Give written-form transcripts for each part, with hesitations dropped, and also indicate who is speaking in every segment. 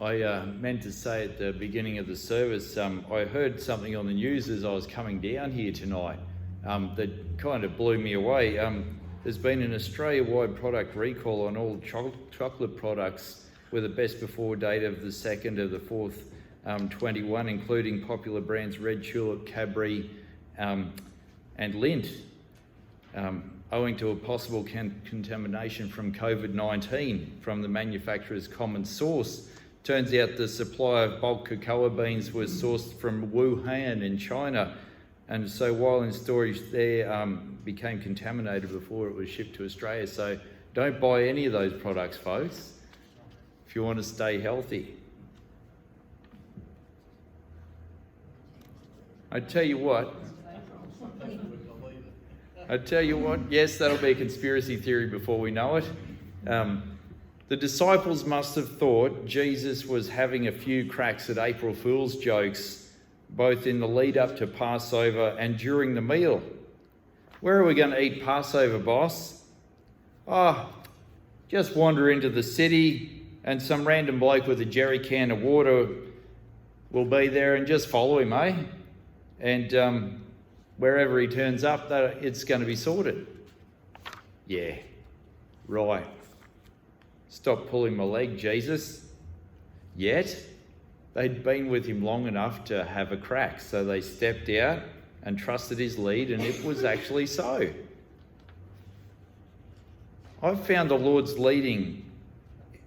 Speaker 1: I meant to say at the beginning of the service, I heard something on the news as I was coming down here tonight that kind of blew me away. There's been an Australia-wide product recall on all chocolate products with a best before date of the 2nd of the 4th, 21, including popular brands Red Tulip, Cadbury and Lindt, owing to a possible contamination from COVID-19 from the manufacturer's common source. Turns out the supply of bulk cocoa beans was sourced from Wuhan in China, and so while in storage there, became contaminated before it was shipped to Australia. So don't buy any of those products, folks, if you want to stay healthy. I tell you what, yes, that'll be a conspiracy theory before we know it. The disciples must have thought Jesus was having a few cracks at April Fool's jokes, both in the lead up to Passover and during the meal. Where are we going to eat Passover, boss? Just wander into the city and some random bloke with a jerry can of water will be there, and just follow him, eh? And wherever he turns up, it's going to be sorted. Yeah, right. Stop pulling my leg, Jesus. Yet, they'd been with him long enough to have a crack, so they stepped out and trusted his lead, and it was actually so. I've found the Lord's leading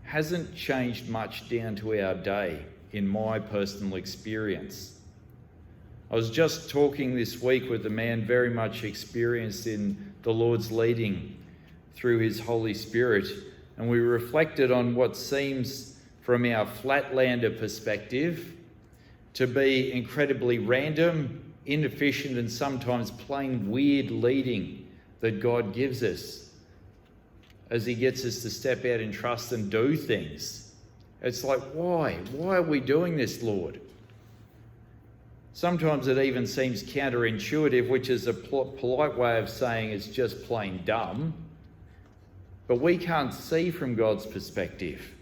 Speaker 1: hasn't changed much down to our day in my personal experience. I was just talking this week with a man very much experienced in the Lord's leading through his Holy Spirit, and we reflected on what seems, from our flatlander perspective, to be incredibly random, inefficient, and sometimes plain weird leading that God gives us as he gets us to step out in trust and do things. It's like, why? Why are we doing this, Lord? Sometimes it even seems counterintuitive, which is a polite way of saying it's just plain dumb. But we can't see from God's perspective.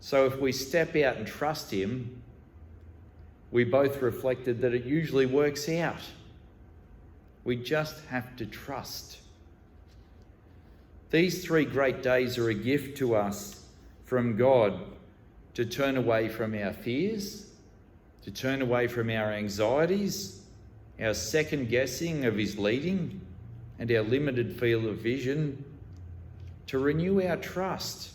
Speaker 1: So if we step out and trust him, we both reflected that it usually works out. We just have to trust. These 3 great days are a gift to us from God to turn away from our fears, to turn away from our anxieties, our second guessing of his leading, and our limited field of vision, to renew our trust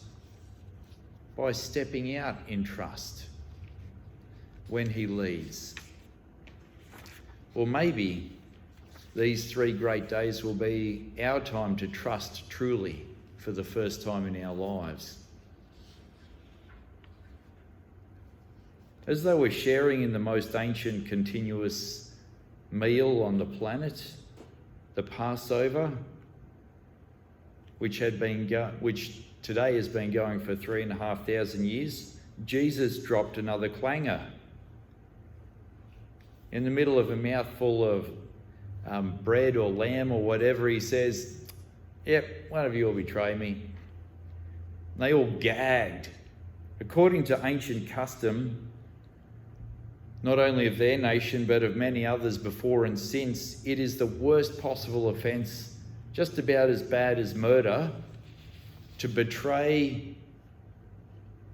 Speaker 1: by stepping out in trust when he leads. Or maybe these 3 great days will be our time to trust truly for the first time in our lives. As though we're sharing in the most ancient continuous meal on the planet, the Passover, which today has been going for 3,500 years, Jesus dropped another clanger. In the middle of a mouthful of bread or lamb or whatever, he says, "Yep, one of you will betray me." And they all gagged. According to ancient custom, not only of their nation, but of many others before and since, it is the worst possible offence, just about as bad as murder, to betray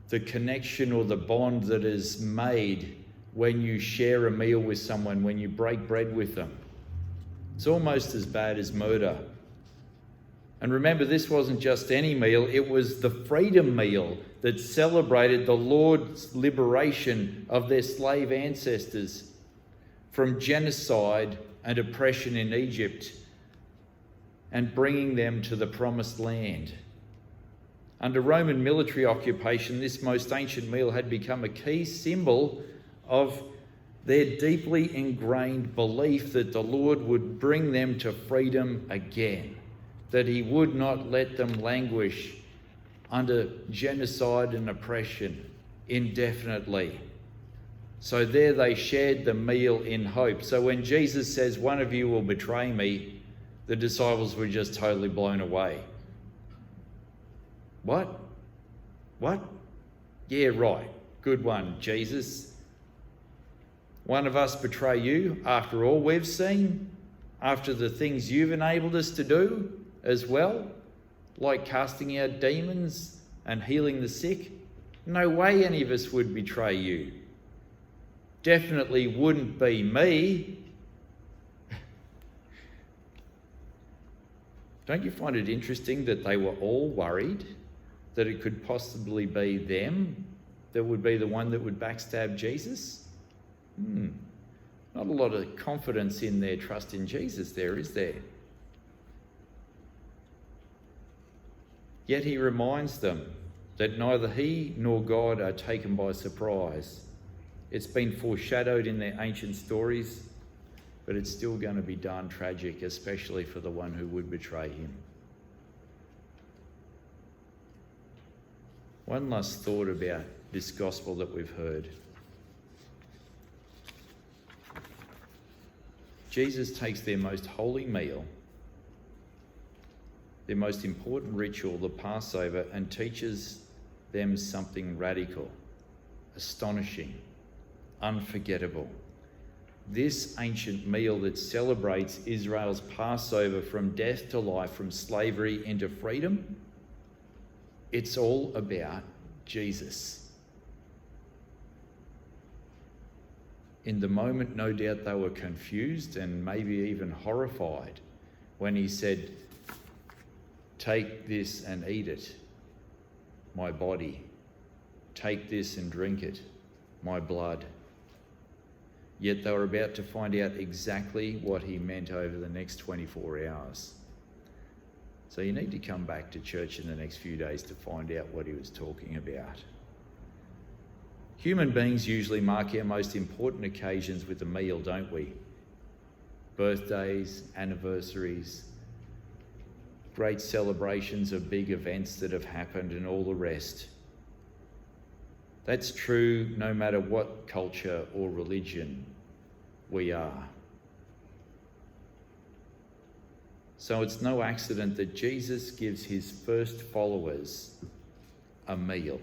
Speaker 1: the connection or the bond that is made when you share a meal with someone, when you break bread with them. It's almost as bad as murder. And remember, this wasn't just any meal, it was the freedom meal that celebrated the Lord's liberation of their slave ancestors from genocide and oppression in Egypt and bringing them to the promised land. Under Roman military occupation, this most ancient meal had become a key symbol of their deeply ingrained belief that the Lord would bring them to freedom again, that he would not let them languish under genocide and oppression indefinitely. So there they shared the meal in hope. So when Jesus says, "One of you will betray me," the disciples were just totally blown away. What? Yeah, right. Good one, Jesus. One of us betray you after all we've seen, after the things you've enabled us to do as well, like casting out demons and healing the sick. No way any of us would betray you. Definitely wouldn't be me. Don't you find it interesting that they were all worried that it could possibly be them that would be the one that would backstab Jesus? Not a lot of confidence in their trust in Jesus there, is there? Yet he reminds them that neither he nor God are taken by surprise. It's been foreshadowed in their ancient stories, but it's still going to be darn tragic, especially for the one who would betray him. One last thought about this gospel that we've heard. Jesus takes their most holy meal, their most important ritual, the Passover, and teaches them something radical, astonishing, unforgettable. This ancient meal that celebrates Israel's Passover from death to life, from slavery into freedom, it's all about Jesus. In the moment, no doubt they were confused and maybe even horrified when he said, "Take this and eat it, my body. Take this and drink it, my blood." Yet they were about to find out exactly what he meant over the next 24 hours. So you need to come back to church in the next few days to find out what he was talking about. Human beings usually mark our most important occasions with a meal, don't we? Birthdays, anniversaries, great celebrations of big events that have happened and all the rest. That's true no matter what culture or religion we are. So it's no accident that Jesus gives his first followers a meal,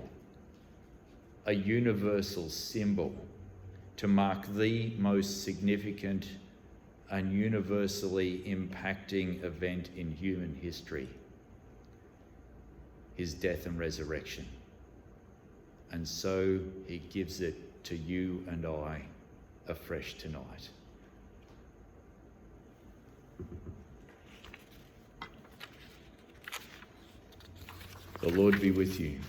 Speaker 1: a universal symbol to mark the most significant and universally impacting event in human history, his death and resurrection. And so he gives it to you and I afresh tonight. The Lord be with you.